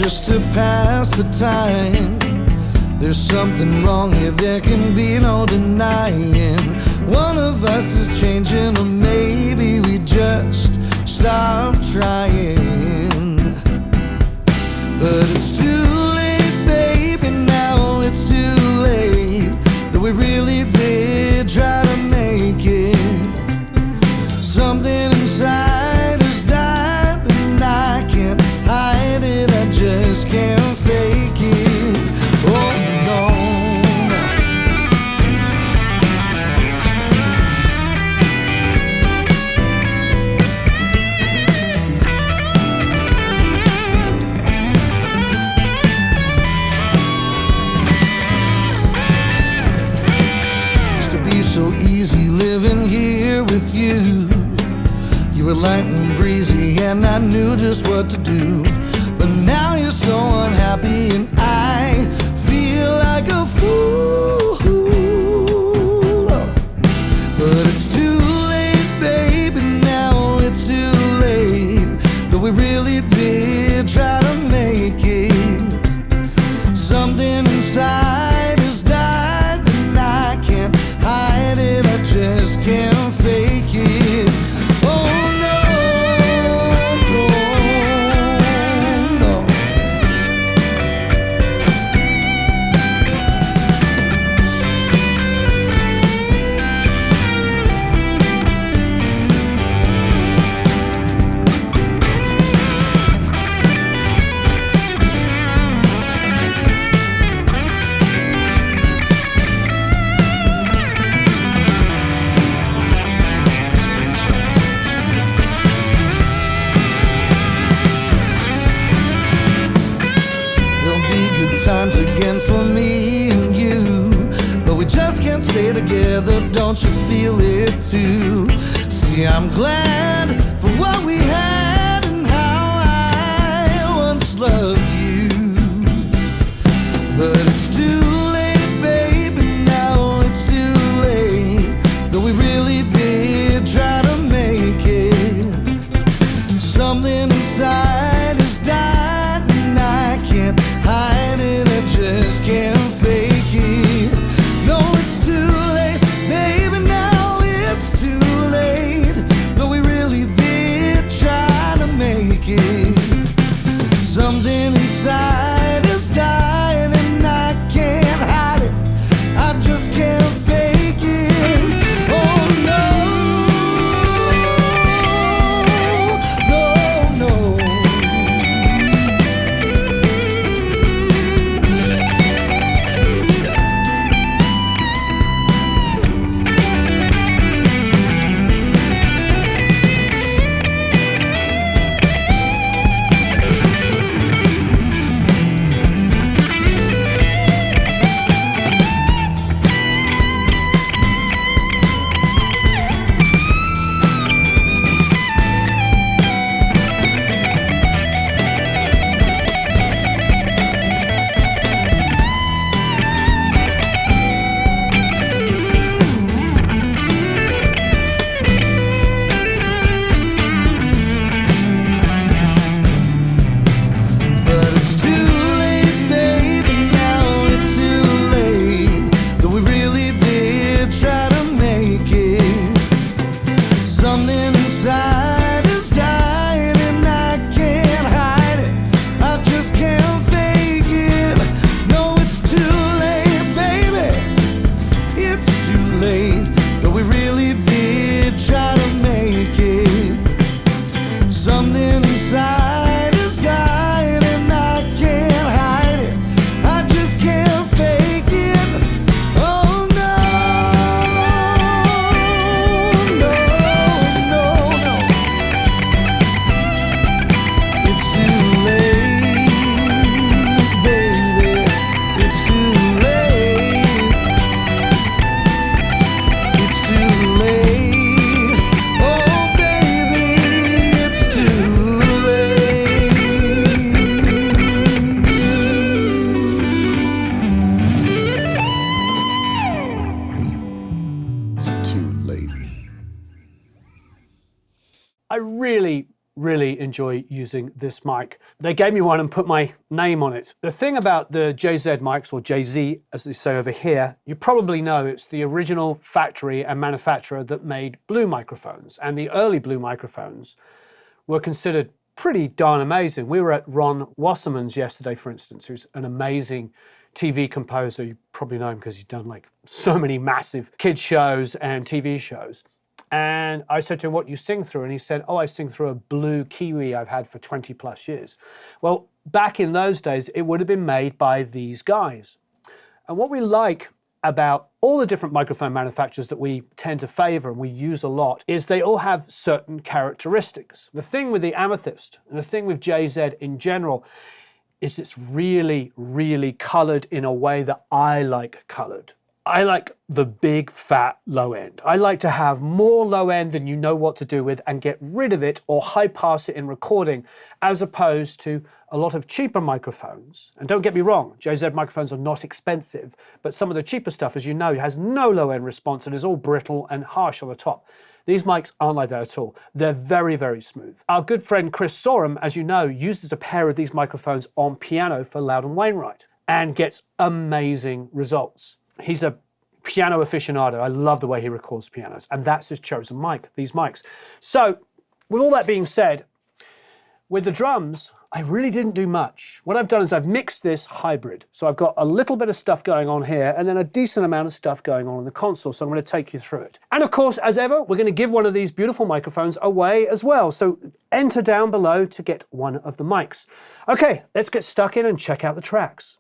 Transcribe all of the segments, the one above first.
just to pass the time. There's something wrong here, there can be no denying. One of us is changing, or maybe we just stop trying. But it's too late, baby, now it's too late. That we really did try to make it. Something inside has died and I can't hide it, I just can't fake it. Oh no. Used to be so easy living here with you. You were light and breezy and I knew just what to do. But now you're so unhappy and I feel like a fool. But it's too late, baby, now it's too late. Though we really did try to make it. Something inside has died and I can't hide it, I just can't fake it. Oh no, no, no. Times again for me and you, but we just can't stay together, don't you feel it too? See, I'm glad for what we had and how I once loved you. But it's too late, baby, now it's too late. Though we really did try to make it. Something inside has died and I can't hide it, I just can't fake it. No, it's too late, baby, now it's too late. Though we really did try to make it. Something inside has died and I can't hide it, I just can't fake it. Oh no, no, no. I really really enjoy using this mic. They gave me one and put my name on it. The thing about the JZ mics, or JZ as they say over here, you probably know it's the original factory and manufacturer that made Blue microphones. And the early Blue microphones were considered pretty darn amazing. We were at Ron Wasserman's yesterday, for instance, who's an amazing TV composer. You probably know him because he's done like so many massive kids shows and TV shows. And I said to him, what do you sing through? And he said, oh, I sing through a Blue Kiwi I've had for 20 plus years. Well, back in those days, it would have been made by these guys. And what we like about all the different microphone manufacturers that we tend to favor and we use a lot is they all have certain characteristics. The thing with the Amethyst and the thing with JZ in general is it's really, really colored in a way that I like colored. I like the big fat low end. I like to have more low end than you know what to do with and get rid of it or high pass it in recording, as opposed to a lot of cheaper microphones. And don't get me wrong, JZ microphones are not expensive, but some of the cheaper stuff, as you know, has no low end response and is all brittle and harsh on the top. These mics aren't like that at all. They're very, very smooth. Our good friend Chris Sorum, as you know, uses a pair of these microphones on piano for Loud and Wainwright and gets amazing results. He's a piano aficionado. I love the way he records pianos, and that's his chosen mic, these mics. So with all that being said, with the drums, I really didn't do much. What I've done is I've mixed this hybrid. So I've got a little bit of stuff going on here and then a decent amount of stuff going on in the console. So I'm going to take you through it. And of course, as ever, we're going to give one of these beautiful microphones away as well. So enter down below to get one of the mics. Okay, let's get stuck in and check out the tracks.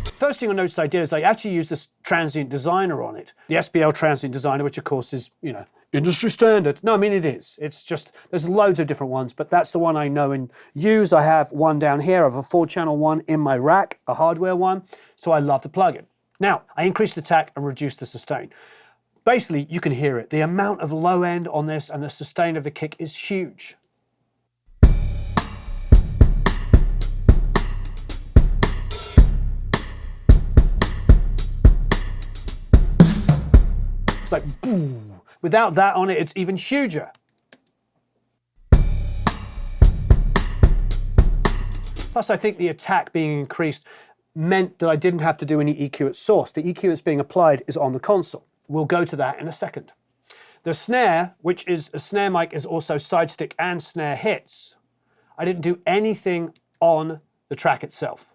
First thing I noticed I did is I actually used this transient designer on it. The SBL transient designer, which of course is, you know, industry standard. No, I mean it is. It's just, there's loads of different ones, but that's the one I know and use. I have one down here. I have a 4-channel one in my rack, a hardware one. So I love the plugin. Now, I increased the attack and reduced the sustain. Basically, you can hear it. The amount of low end on this and the sustain of the kick is huge. It's like boom. Without that on it, it's even huger. Plus, I think the attack being increased meant that I didn't have to do any EQ at source. The EQ that's being applied is on the console. We'll go to that in a second. The snare, which is a snare mic, is also side stick and snare hits. I didn't do anything on the track itself.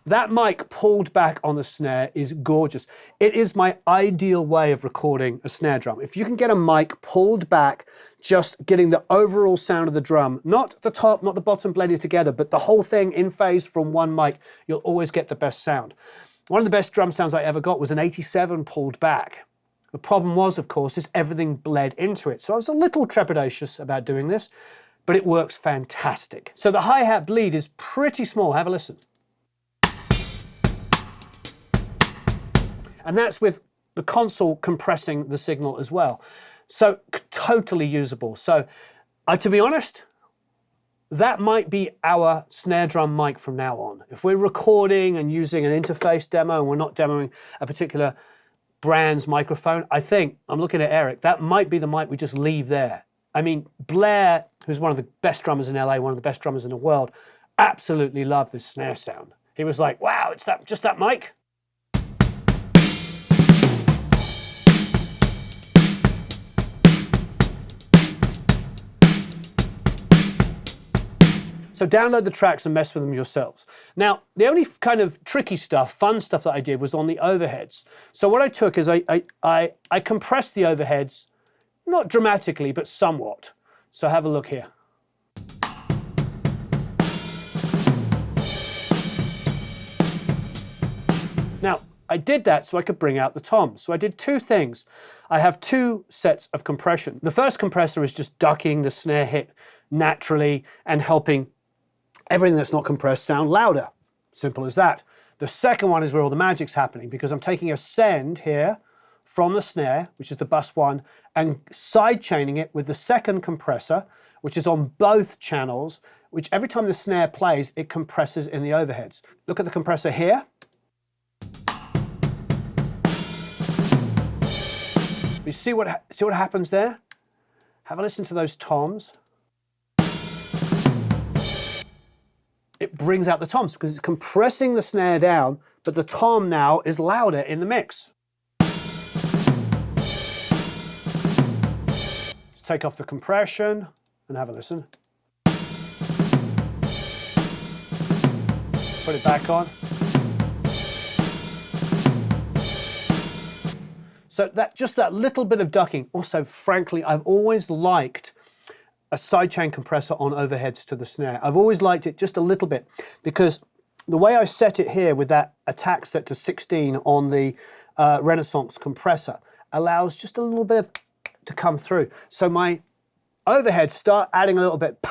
That mic pulled back on the snare is gorgeous. It is my ideal way of recording a snare drum. If you can get a mic pulled back, just getting the overall sound of the drum, not the top, not the bottom blended together, but the whole thing in phase from one mic, you'll always get the best sound. One of the best drum sounds I ever got was an 87 pulled back. The problem was, of course, is everything bled into it. So I was a little trepidatious about doing this, but it works fantastic. So the hi-hat bleed is pretty small. Have a listen. And that's with the console compressing the signal as well. So totally usable. So to be honest, that might be our snare drum mic from now on. If we're recording and using an interface demo and we're not demoing a particular brand's microphone, I think, I'm looking at Eric, that might be the mic we just leave there. I mean, Blair, who's one of the best drummers in LA, one of the best drummers in the world, absolutely loved this snare sound. He was like, wow, it's that, just that mic? So download the tracks and mess with them yourselves. Now, the only kind of tricky stuff, fun stuff that I did was on the overheads. So what I took is I compressed the overheads, not dramatically, but somewhat. So have a look here. Now, I did that so I could bring out the toms. So I did two things. I have two sets of compression. The first compressor is just ducking the snare hit naturally and helping everything that's not compressed sound louder. Simple as that. The second one is where all the magic's happening, because I'm taking a send here from the snare, which is the bus one, and side chaining it with the second compressor, which is on both channels, which every time the snare plays, it compresses in the overheads. Look at the compressor here. You see what happens there? Have a listen to those toms. It brings out the toms because it's compressing the snare down, but the tom now is louder in the mix. Let's take off the compression and have a listen. Put it back on. So just that little bit of ducking. Also, frankly, I've always liked a sidechain compressor on overheads to the snare. I've always liked it just a little bit because the way I set it here with that attack set to 16 on the Renaissance compressor allows just a little bit to come through. So my overheads start adding a little bit,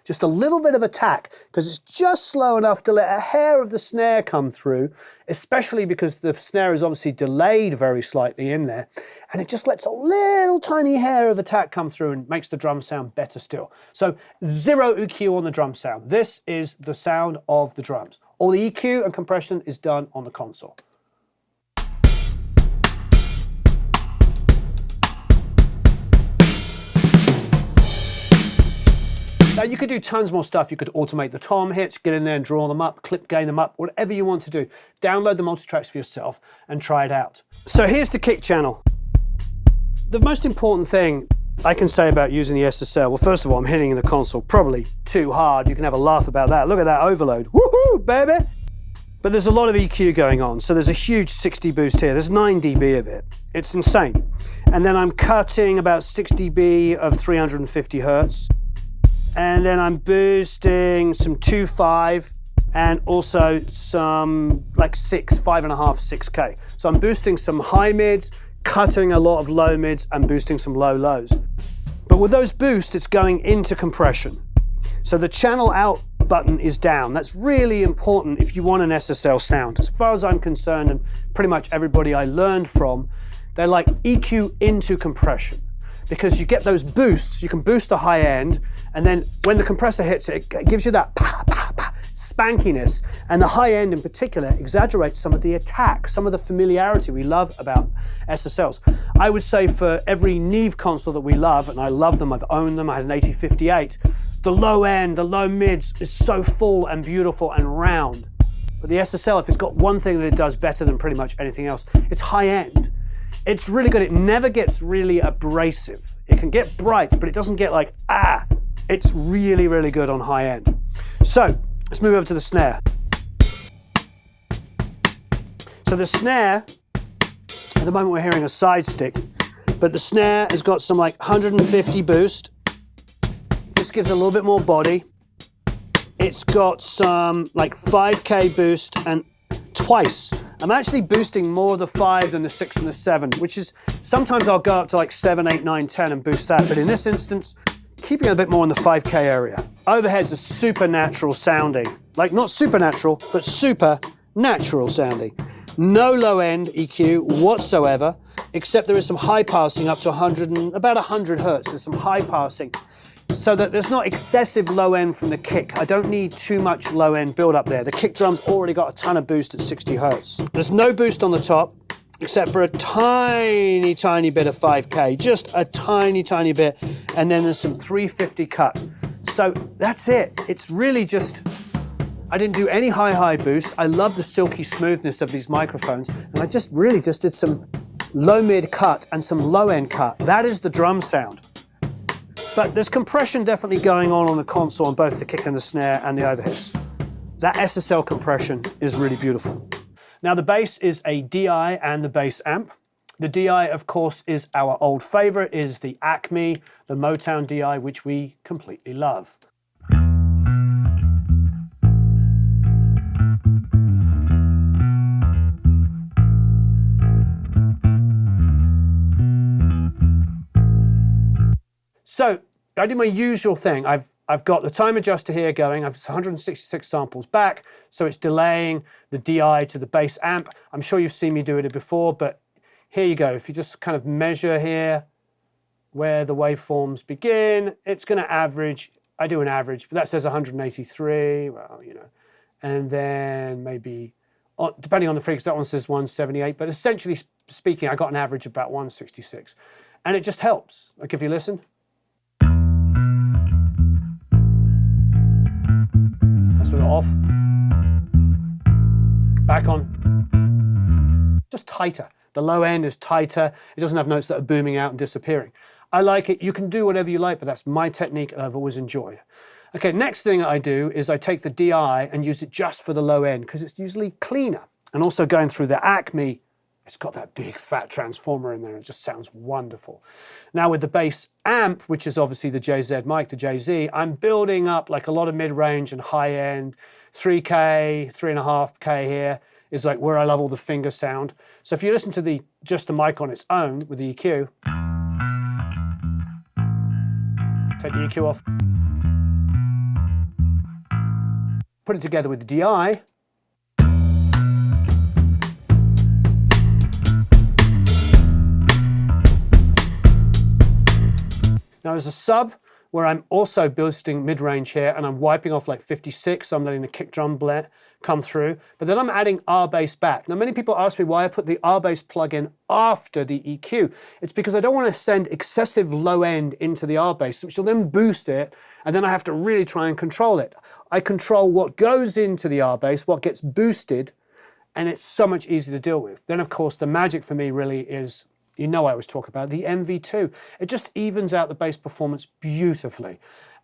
just a little bit of attack because it's just slow enough to let a hair of the snare come through, especially because the snare is obviously delayed very slightly in there, and it just lets a little tiny hair of attack come through and makes the drum sound better still. So zero EQ on the drum sound. This is the sound of the drums. All the EQ and compression is done on the console. Now you could do tons more stuff. You could automate the tom hits, get in there and draw them up, clip gain them up, whatever you want to do. Download the multitracks for yourself and try it out. So here's the kick channel. The most important thing I can say about using the SSL, well, first of all, I'm hitting the console probably too hard. You can have a laugh about that. Look at that overload. Woohoo, baby! But there's a lot of EQ going on. So there's a huge 60 boost here. There's 9 dB of it. It's insane. And then I'm cutting about 6 dB of 350 hertz. And then I'm boosting some 2.5 and also some like 5.5, 6K. So I'm boosting some high mids, cutting a lot of low mids and boosting some low lows. But with those boosts, it's going into compression. So the channel out button is down. That's really important if you want an SSL sound. As far as I'm concerned, and pretty much everybody I learned from, they're like EQ into compression. Because you get those boosts, you can boost the high end, and then when the compressor hits it, it gives you that spankiness. And the high end in particular exaggerates some of the attack, some of the familiarity we love about SSLs. I would say for every Neve console that we love, and I love them, I've owned them, I had an 8058, the low end, the low mids is so full and beautiful and round. But the SSL, if it's got one thing that it does better than pretty much anything else, it's high end. It's really good. It never gets really abrasive. It can get bright, but it doesn't get like, It's really, really good on high end. So let's move over to the snare. So the snare, at the moment we're hearing a side stick, but the snare has got some like 150 boost. Just gives a little bit more body. It's got some like 5K boost and twice. I'm actually boosting more of the 5 than the 6 and the 7, which is, sometimes I'll go up to like 7, 8, 9, 10 and boost that. But in this instance, keeping it a bit more in the 5K area. Overheads are supernatural sounding. Like not supernatural, but super natural sounding. No low end EQ whatsoever, except there is some high passing up to about 100 hertz. There's some high passing. So that there's not excessive low end from the kick. I don't need too much low end build up there. The kick drum's already got a ton of boost at 60 hertz. There's no boost on the top, except for a tiny, tiny bit of 5K, just a tiny, tiny bit. And then there's some 350 cut. So that's it. It's really just, I didn't do any high boost. I love the silky smoothness of these microphones. And I just really just did some low mid cut and some low end cut. That is the drum sound. But there's compression definitely going on the console on both the kick and the snare and the overheads. That SSL compression is really beautiful. Now the bass is a DI and the bass amp. The DI, of course, is our old favorite, is the Acme, the Motown DI, which we completely love. So I do my usual thing. I've got the time adjuster here going. I've 166 samples back, so it's delaying the DI to the bass amp. I'm sure you've seen me do it before, but here you go. If you just kind of measure here where the waveforms begin, it's going to average. I do an average, but that says 183. Well, you know, and then maybe depending on the frequency, that one says 178. But essentially speaking, I got an average of about 166. And it just helps. Like if you listen. That's with it off. Back on. Just tighter. The low end is tighter. It doesn't have notes that are booming out and disappearing. I like it. You can do whatever you like, but that's my technique and I've always enjoyed. Okay, next thing I do is I take the DI and use it just for the low end because it's usually cleaner. And also going through the Acme, it's got that big fat transformer in there. It just sounds wonderful. Now with the bass amp, which is obviously the JZ mic, the JZ, I'm building up like a lot of mid-range and high-end. 3K, 3.5K here is like where I love all the finger sound. So if you listen to just the mic on its own with the EQ, take the EQ off, put it together with the DI, now there's a sub where I'm also boosting mid-range here and I'm wiping off like 56, so I'm letting the kick drum blend come through, but then I'm adding R-bass back. Now many people ask me why I put the R-bass plug-in after the EQ. It's because I don't want to send excessive low end into the R-bass, which will then boost it, and then I have to really try and control it. I control what goes into the R-bass, what gets boosted, and it's so much easier to deal with. Then of course the magic for me really is, you know I always talk about the MV2. It just evens out the bass performance beautifully.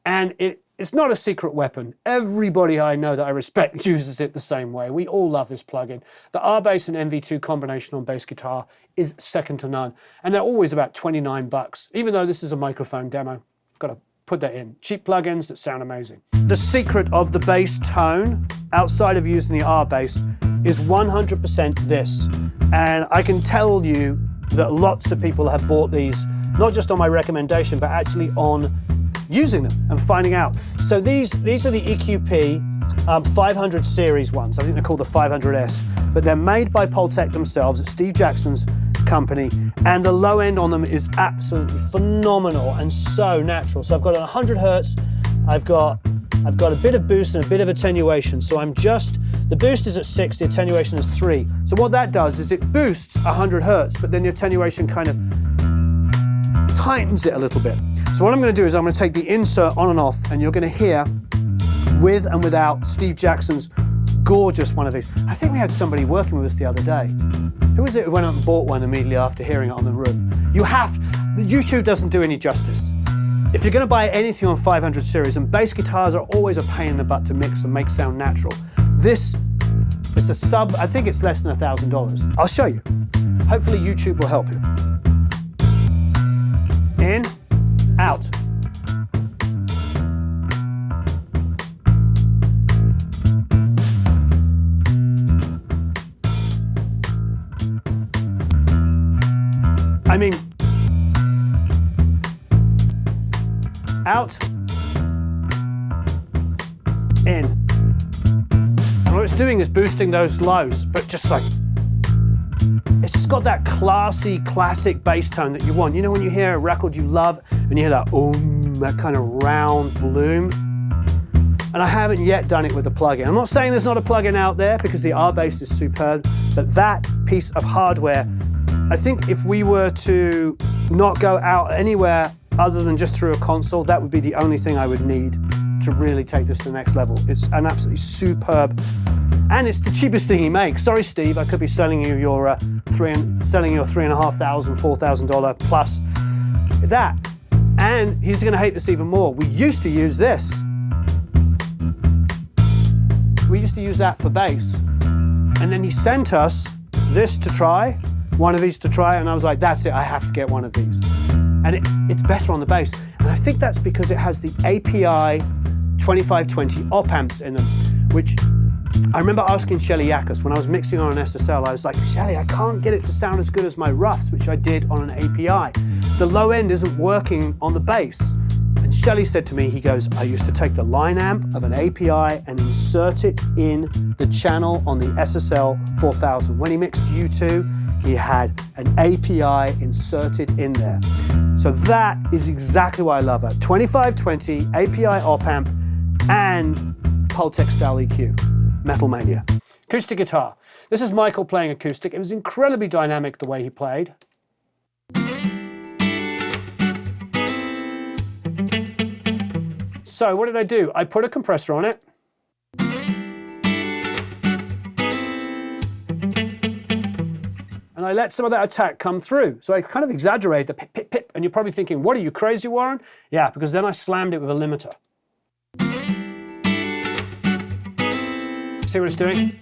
And it's not a secret weapon. Everybody I know that I respect uses it the same way. We all love this plugin. The R-bass and MV2 combination on bass guitar is second to none. And they're always about 29 bucks. Even though this is a microphone demo, got to put that in. Cheap plugins that sound amazing. The secret of the bass tone, outside of using the R-bass, is 100% this. And I can tell you that lots of people have bought these, not just on my recommendation, but actually on using them and finding out. So these are the EQP 500 series ones. I think they're called the 500S, but they're made by Pultec themselves. It's Steve Jackson's company, and the low end on them is absolutely phenomenal and so natural. So I've got 100 hertz, I've got a bit of boost and a bit of attenuation. So the boost is at 6, the attenuation is 3. So what that does is it boosts 100 hertz, but then the attenuation kind of tightens it a little bit. So what I'm going to do is I'm going to take the insert on and off, and you're going to hear with and without Steve Jackson's gorgeous one of these. I think we had somebody working with us the other day. Who was it who went out and bought one immediately after hearing it on the room? YouTube doesn't do any justice. If you're going to buy anything on 500 series, and bass guitars are always a pain in the butt to mix and make sound natural, this is a sub, I think it's less than $1,000. I'll show you. Hopefully YouTube will help you. In, out. I mean, out, in. And what it's doing is boosting those lows, but just like, it's just got that classy, classic bass tone that you want. You know when you hear a record you love, and you hear that that kind of round bloom? And I haven't yet done it with a plugin. I'm not saying there's not a plugin out there, because the R-bass is superb, but that piece of hardware, I think if we were to not go out anywhere other than just through a console, that would be the only thing I would need to really take this to the next level. It's an absolutely superb, and it's the cheapest thing he makes. Sorry, Steve, I could be selling you your $3,500, $4,000 plus that. And he's going to hate this even more. We used to use this. We used to use that for bass, and then he sent us this to try, one of these to try, and I was like, that's it, I have to get one of these. And it's better on the bass. And I think that's because it has the API 2520 op amps in them, which I remember asking Shelly Yakos when I was mixing on an SSL, I was like, Shelly, I can't get it to sound as good as my roughs, which I did on an API. The low end isn't working on the bass. And Shelly said to me, he goes, I used to take the line amp of an API and insert it in the channel on the SSL 4000. When he mixed U2, he had an API inserted in there. So that is exactly why I love it. 2520, API op amp, and Pultec style EQ. Metal Mania. Acoustic guitar. This is Michael playing acoustic. It was incredibly dynamic the way he played. So what did I do? I put a compressor on it. And I let some of that attack come through. So I kind of exaggerate the pip, pip, pip. And you're probably thinking, what are you, crazy, Warren? Yeah, because then I slammed it with a limiter. See what it's doing?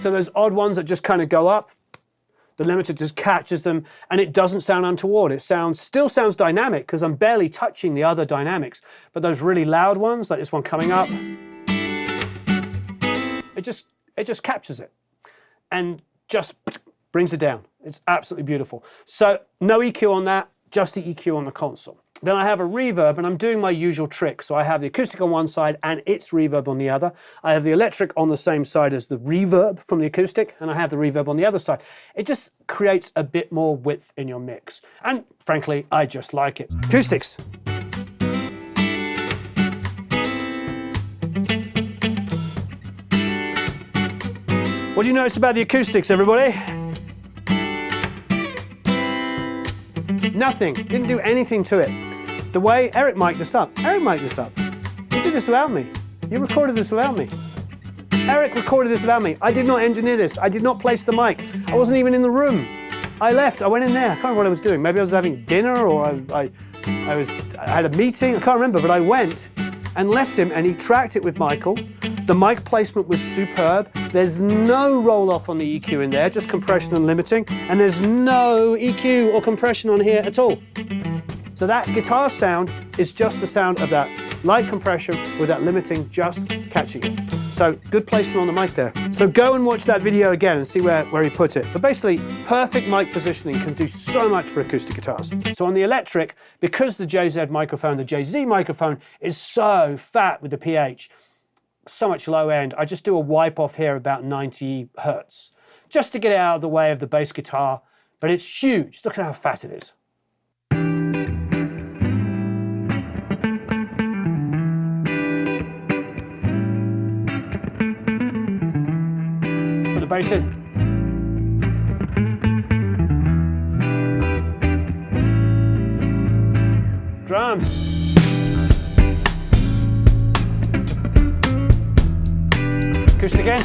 So those odd ones that just kind of go up, the limiter just catches them, and it doesn't sound untoward. It still sounds dynamic because I'm barely touching the other dynamics. But those really loud ones, like this one coming up, it just captures it and just brings it down. It's absolutely beautiful. So no EQ on that, just the EQ on the console. Then I have a reverb, and I'm doing my usual trick. So I have the acoustic on one side and its reverb on the other. I have the electric on the same side as the reverb from the acoustic, and I have the reverb on the other side. It just creates a bit more width in your mix. And frankly, I just like it. Acoustics. What do you notice about the acoustics, everybody? Nothing. Didn't do anything to it. The way Eric mic'd this up. Eric mic'd this up. You did this without me. You recorded this without me. Eric recorded this without me. I did not engineer this. I did not place the mic. I wasn't even in the room. I left. I went in there. I can't remember what I was doing. Maybe I was having dinner, or I had a meeting. I can't remember, but I went and left him, and he tracked it with Michael. The mic placement was superb. There's no roll-off on the EQ in there, just compression and limiting, and there's no EQ or compression on here at all. So that guitar sound is just the sound of that light compression with that limiting just catching it. So good placement on the mic there. So go and watch that video again and see where he put it. But basically, perfect mic positioning can do so much for acoustic guitars. So on the electric, because the JZ microphone, the JZ microphone is so fat with the pH, so much low end, I just do a wipe off here about 90 hertz, just to get it out of the way of the bass guitar, but it's huge. Look at how fat it is. Put the bass in. Drums. Acoustic again.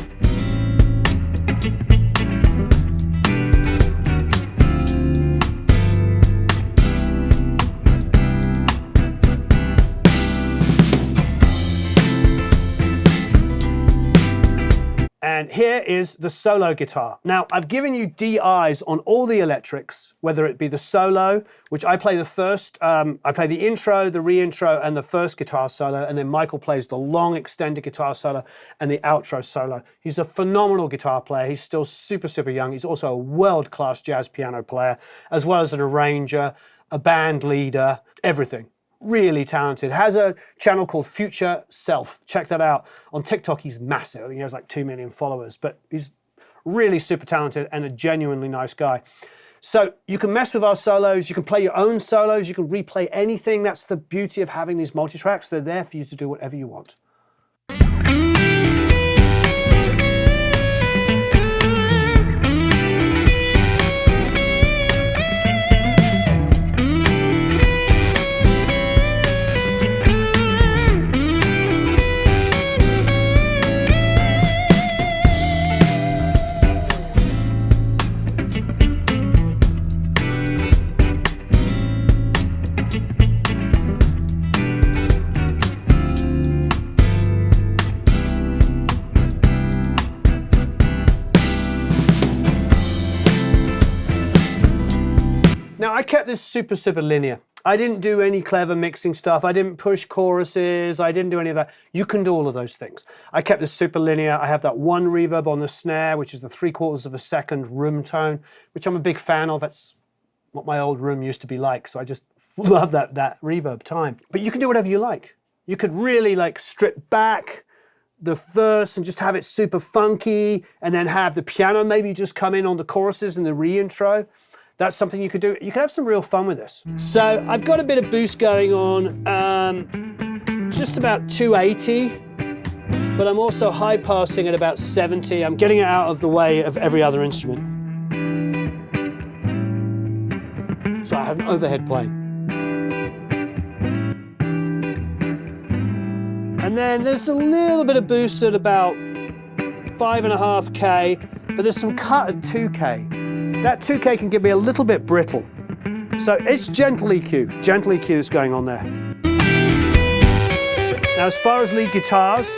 And here is the solo guitar. Now, I've given you DIs on all the electrics, whether it be the solo, which I play the first, I play the intro, the re-intro, and the first guitar solo, and then Michael plays the long extended guitar solo and the outro solo. He's a phenomenal guitar player. He's still super, super young. He's also a world-class jazz piano player, as well as an arranger, a band leader, everything. Really talented. Has a channel called Future Self. Check that out. On TikTok, he's massive. I think he has like 2 million followers, but he's really super talented and a genuinely nice guy. So you can mess with our solos. You can play your own solos. You can replay anything. That's the beauty of having these multi-tracks. They're there for you to do whatever you want. Now, I kept this super, super linear. I didn't do any clever mixing stuff. I didn't push choruses. I didn't do any of that. You can do all of those things. I kept this super linear. I have that one reverb on the snare, which is the 3/4 of a second room tone, which I'm a big fan of. That's what my old room used to be like. So I just love that reverb time. But you can do whatever you like. You could really like strip back the verse and just have it super funky, and then have the piano maybe just come in on the choruses and the re-intro. that's something you could do. You could have some real fun with this. So I've got a bit of boost going on, just about 280, but I'm also high passing at about 70. I'm getting it out of the way of every other instrument. So I have an overhead plane. And then there's a little bit of boost at about 5.5K, but there's some cut at 2K. That 2K can be a little bit brittle. So it's gentle EQ that's going on there. Now as far as lead guitars,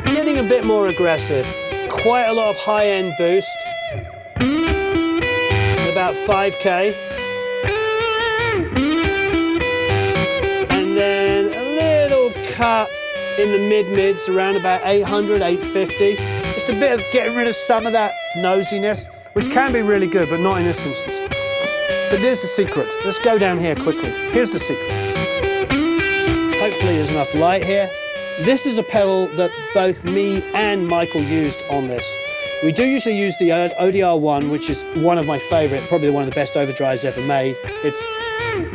getting a bit more aggressive. Quite a lot of high-end boost, about 5K. And then a little cut in the mid-mids around about 800, 850. Just a bit of getting rid of some of that nosiness, which can be really good, but not in this instance. But there's the secret. Let's go down here quickly. Here's the secret. Hopefully there's enough light here. This is a pedal that both me and Michael used on this. We do usually use the ODR1, which is one of my favorite, probably one of the best overdrives ever made.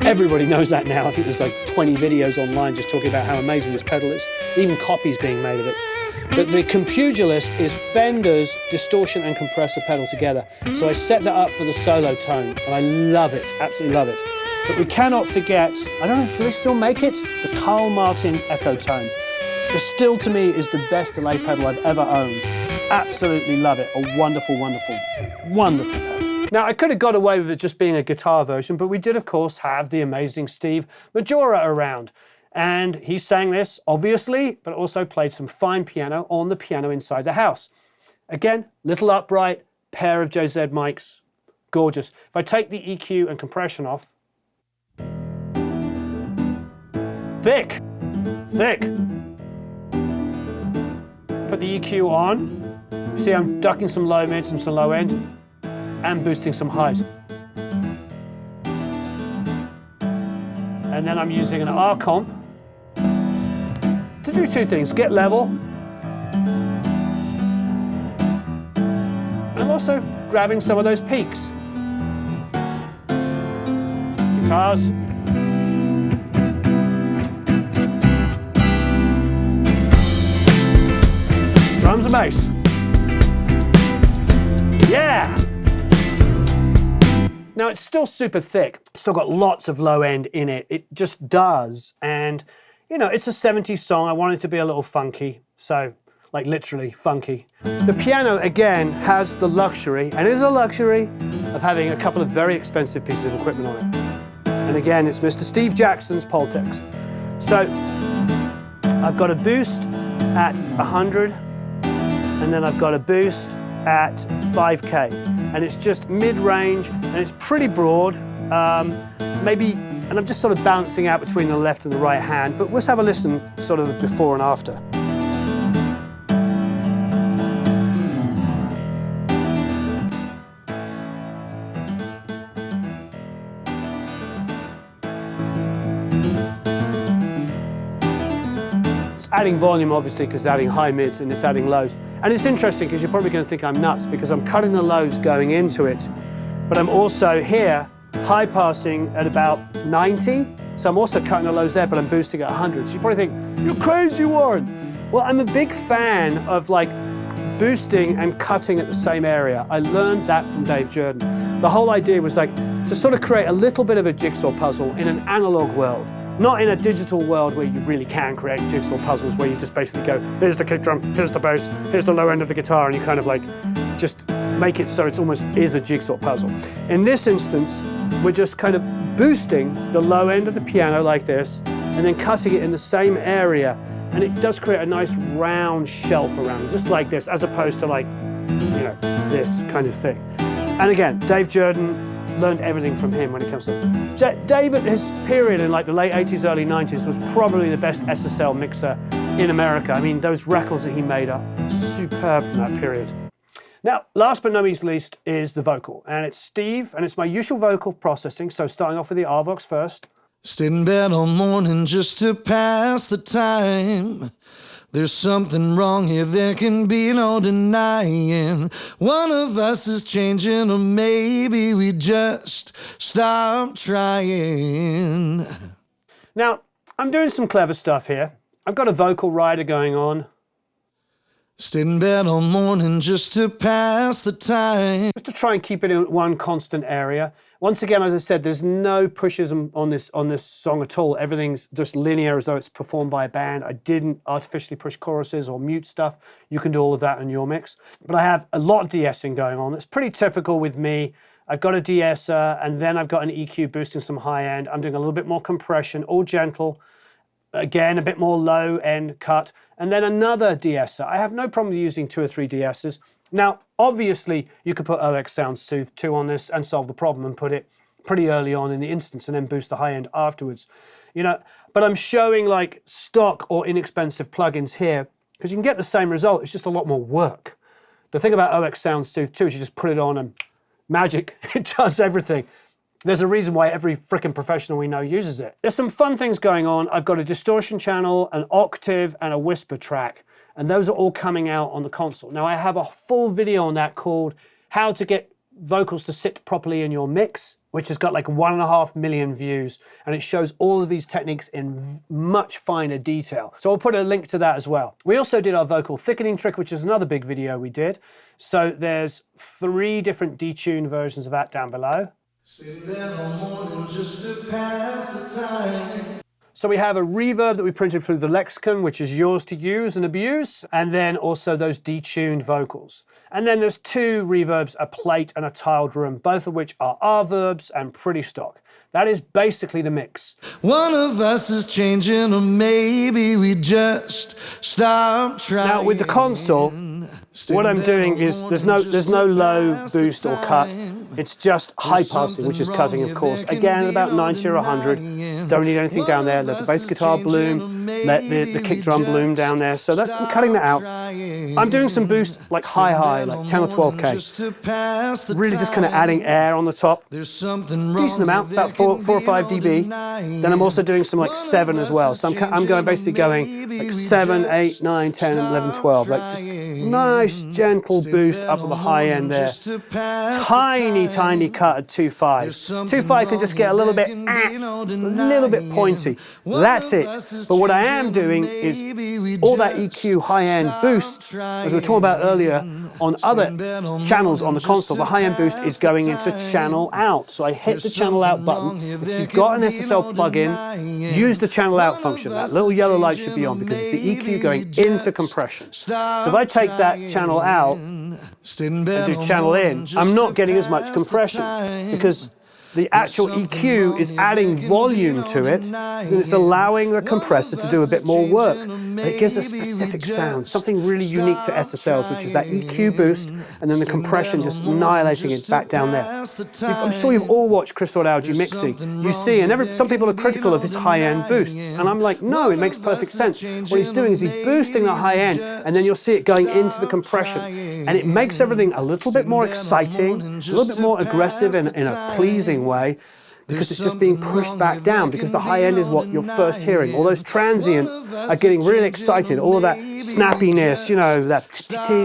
Everybody knows that now. I think there's like 20 videos online just talking about how amazing this pedal is. Even copies being made of it. But the Compugilist is Fender's distortion and compressor pedal together. So I set that up for the solo tone, and I love it, absolutely love it. But we cannot forget, I don't know, do they still make it? The Carole Martin Echo Tone. This still, to me, is the best delay pedal I've ever owned. Absolutely love it. A wonderful, wonderful, wonderful pedal. Now, I could have got away with it just being a guitar version, but we did, of course, have the amazing Steve Majora around. And he sang this, obviously, but also played some fine piano on the piano inside the house. Again, little upright, pair of JZ mics, gorgeous. If I take the EQ and compression off, thick. Put the EQ on. See, I'm ducking some low mids and some low end, and boosting some highs. And then I'm using an R comp to do two things: get level, and I'm also grabbing some of those peaks. Guitars. Drums and bass. Yeah! Now it's still super thick. It's still got lots of low end in it. It just does. And, you know, it's a 70s song. I want it to be a little funky. So, like literally funky. The piano, again, has the luxury, and is a luxury, of having a couple of very expensive pieces of equipment on it. And again, it's Mr. Steve Jackson's Pultex. So, I've got a boost at 100, and then I've got a boost at 5K, and it's just mid-range, and it's pretty broad, and I'm just sort of balancing out between the left and the right hand, but let's have a listen sort of before and after. Adding volume, obviously, because it's adding high mids and it's adding lows. And it's interesting because you're probably going to think I'm nuts because I'm cutting the lows going into it, but I'm also here high passing at about 90. So I'm also cutting the lows there, but I'm boosting at 100. So you probably think, you're crazy, Warren. Well, I'm a big fan of like boosting and cutting at the same area. I learned that from Dave Jordan. The whole idea was like to sort of create a little bit of a jigsaw puzzle in an analog world. Not in a digital world where you really can create jigsaw puzzles where you just basically go, here's the kick drum, here's the bass, here's the low end of the guitar, and you kind of like just make it so it almost is a jigsaw puzzle. In this instance, we're just kind of boosting the low end of the piano like this, and then cutting it in the same area, and it does create a nice round shelf around it, just like this, as opposed to like, you know, this kind of thing. And again, Dave Jordan, learned everything from him when it comes to Dave at his period in like the late 80s, early 90s was probably the best SSL mixer in America. I mean, those records that he made are superb from that period. Now, last but not least is the vocal, and it's Steve, and it's my usual vocal processing. So starting off with the RVox first. Stayed in bed all morning just to pass the time. There's something wrong here, there can be no denying. One of us is changing, or maybe we just stop trying. Now, I'm doing some clever stuff here. I've got a vocal rider going on. Stayed in bed all morning just to pass the time. Just to try and keep it in one constant area. Once again, as I said, there's no pushes on this song at all. Everything's just linear as though it's performed by a band. I didn't artificially push choruses or mute stuff. You can do all of that in your mix. But I have a lot of de-essing going on. It's pretty typical with me. I've got a de-esser, and then I've got an EQ boosting some high end. I'm doing a little bit more compression, all gentle. Again, a bit more low end cut, and then another de-esser. I have no problem using 2 or 3 de-essers. Now, obviously, you could put OX Sound Soothe 2 on this and solve the problem and put it pretty early on in the instance and then boost the high end afterwards. You know, but I'm showing like stock or inexpensive plugins here because you can get the same result. It's just a lot more work. The thing about OX Sound Soothe 2 is you just put it on and magic, it does everything. There's a reason why every frickin' professional we know uses it. There's some fun things going on. I've got a distortion channel, an octave, and a whisper track, and those are all coming out on the console. Now, I have a full video on that called How to Get Vocals to Sit Properly in Your Mix, which has got like 1.5 million views, and it shows all of these techniques in much finer detail. So I'll put a link to that as well. We also did our vocal thickening trick, which is another big video we did. So there's 3 different detuned versions of that down below. So we have a reverb that we printed through the lexicon, which is yours to use and abuse, and then also those detuned vocals. And then there's 2 reverbs, a plate and a tiled room, both of which are R-verbs and pretty stock. That is basically the mix. One of us is changing, or maybe we just stop trying. Now with the console, what I'm doing is there's no low boost or cut. It's just high passing, which is cutting, of course. Again, about 90 or 100. Don't need anything down there. Let the bass guitar bloom. Let the kick drum bloom down there. So I'm cutting that out. I'm doing some boost, like high, like 10 or 12K. Really just kind of adding air on the top. Decent amount, about 4 or 5 dB. Then I'm also doing some like 7 as well. So I'm basically going like 7, 8, 9, 10, 11, 12. Like just nice gentle boost up at the high end there. Tiny cut at 2.5. 2.5 can just get a little bit pointy. That's it. But what I am doing is all that EQ high-end boost, as we were talking about earlier on other channels on the console, the high-end boost is going into channel out. So I hit the channel out button. If you've got an SSL plugin, use the channel out function. That little yellow light should be on because it's the EQ going into compression. So if I take that channel out and do channel in, I'm not getting as much compression because the actual EQ is adding volume to it, and it's allowing the compressor to do a bit more work. And it gives a specific sound, something really unique to SSLs, which is that EQ boost, and then the compression just annihilating it back down there. I'm sure you've all watched Chris Algi mixing. You see, and some people are critical of his high-end boosts, and I'm like, no, it makes perfect sense. What he's doing is he's boosting the high end, and then you'll see it going into the compression, and it makes everything a little bit more exciting, a little bit more aggressive in a pleasing way, because it's just being pushed back down, because the high end is what you're first hearing. All those transients are getting really excited, all of that snappiness, you know,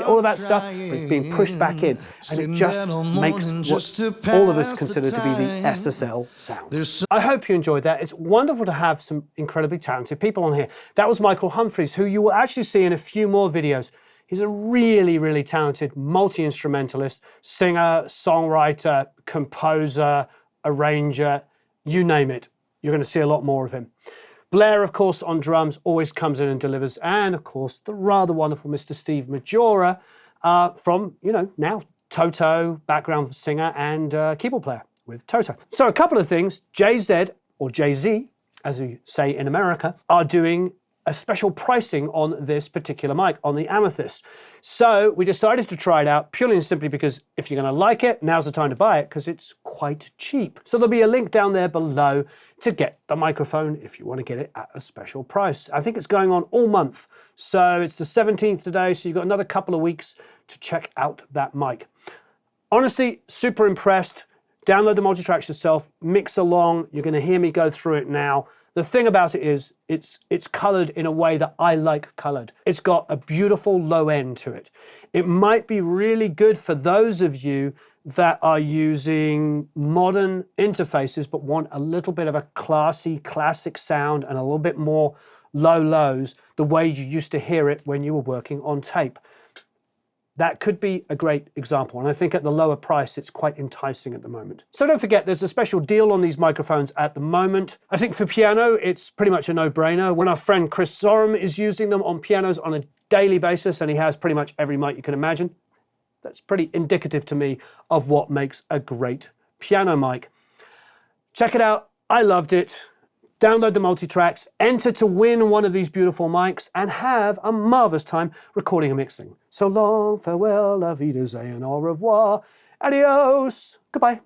all of that stuff, but it's being pushed back in, and it just makes what all of us consider to be the SSL sound. I hope you enjoyed that. It's wonderful to have some incredibly talented people on here. That was Michael Humphreys, who you will actually see in a few more videos. He's a really, really talented multi-instrumentalist, singer, songwriter, composer, arranger, you name it. You're going to see a lot more of him. Blair, of course, on drums, always comes in and delivers. And, of course, the rather wonderful Mr. Steve Majora from, you know, now Toto, background singer and keyboard player with Toto. So a couple of things. JZ, or JZ, as we say in America, are doing a special pricing on this particular mic, on the Amethyst. So we decided to try it out purely and simply because if you're going to like it, now's the time to buy it because it's quite cheap. So there'll be a link down there below to get the microphone if you want to get it at a special price. I think it's going on all month. So it's the 17th today, so you've got another couple of weeks to check out that mic. Honestly, super impressed. Download the multitracks yourself, mix along. You're going to hear me go through it now. The thing about it is it's colored in a way that I like colored. It's got a beautiful low end to it. It might be really good for those of you that are using modern interfaces but want a little bit of a classy, classic sound and a little bit more low lows, the way you used to hear it when you were working on tape. That could be a great example. And I think at the lower price, it's quite enticing at the moment. So don't forget, there's a special deal on these microphones at the moment. I think for piano, it's pretty much a no-brainer. When our friend Chris Sorum is using them on pianos on a daily basis, and he has pretty much every mic you can imagine, that's pretty indicative to me of what makes a great piano mic. Check it out. I loved it. Download the multi-tracks, enter to win one of these beautiful mics, and have a marvelous time recording and mixing. So long, farewell, la vie de and au revoir, adios, goodbye.